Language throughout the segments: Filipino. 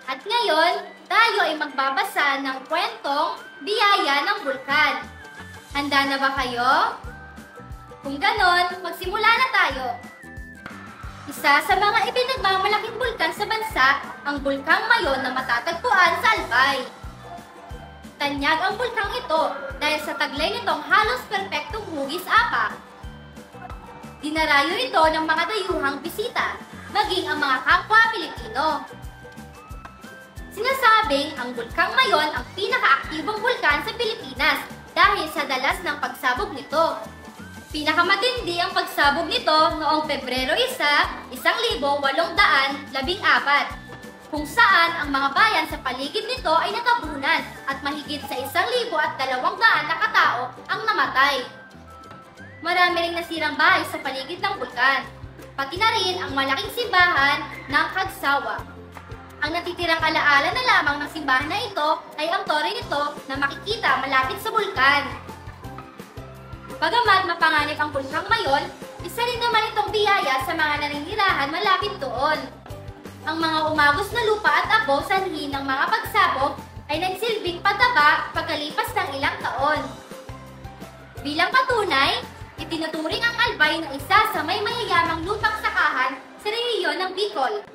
At ngayon, tayo ay magbabasa ng kwentong Biyaya ng Bulkan. Handa na ba kayo? Kung ganon, magsimula na tayo. Isa sa mga ipinagmamalaking bulkan sa bansa, ang Bulkang Mayon na matatagpuan sa Albay. Tanyag ang bulkang ito dahil sa taglay nitong halos perpektong hugis apak. Dinarayo ito ng mga dayuhang bisita, maging ang mga kapwa Pilipino. Sinasabing ang Bulkang Mayon ang pinakaaktibong bulkan sa Pilipinas dahil sa dalas ng pagsabog nito. Pinakamatindi ang pagsabog nito noong Pebrero 1, 1814, kung saan ang mga bayan sa paligid nito ay natabunan at mahigit sa 1,200 na katao ang namatay. Marami ring nasirang bahay sa paligid ng bulkan, pati na rin ang malaking simbahan ng Kagsawa. Ang natitirang alaala na lamang ng simbahan na ito ay ang tore nito na makikita malapit sa bulkan. Bagamat mapanganib ang Bulkang Mayon, isa rin naman itong biyaya sa mga naninirahan malapit doon. Ang mga umagos na lupa at abo sanhi ng mga pagsabog ay nagsilbing pataba pagkalipas ng ilang taon. Bilang patunay, itinuturing ang Albay na isa sa may mayayamang lupang sakahan sa rehiyon ng Bicol.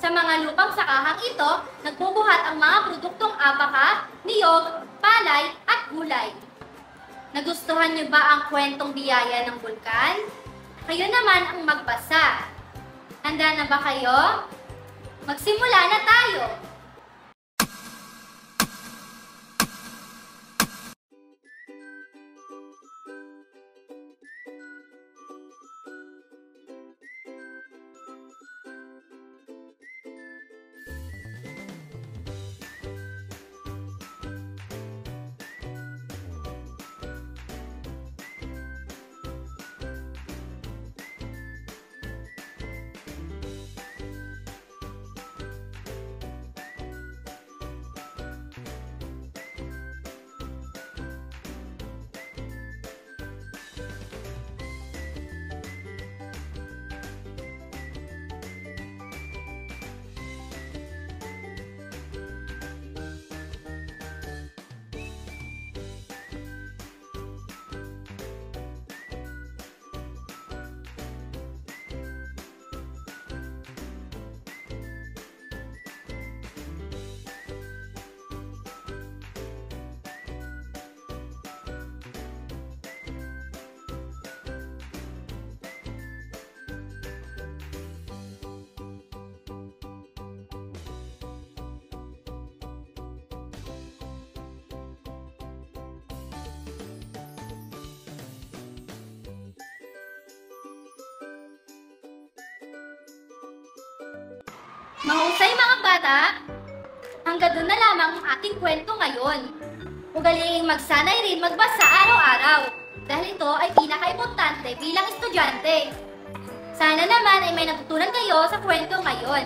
Sa mga lupang sakahang ito, nagbubuhat ang mga produktong abaka, niyog, palay at gulay. Nagustuhan niyo ba ang kwentong biyaya ng bulkan? Kayo naman ang magbasa. Handa na ba kayo? Magsimula na tayo! Mahusay mga bata! Hanggang doon na lamang ang ating kwento ngayon. Ugaliing magsanay rin magbasa araw-araw dahil ito ay pinaka-importante bilang estudyante. Sana naman ay may natutunan kayo sa kwento ngayon.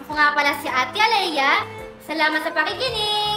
Ako nga pala si Ate Alea. Salamat sa pakikinig!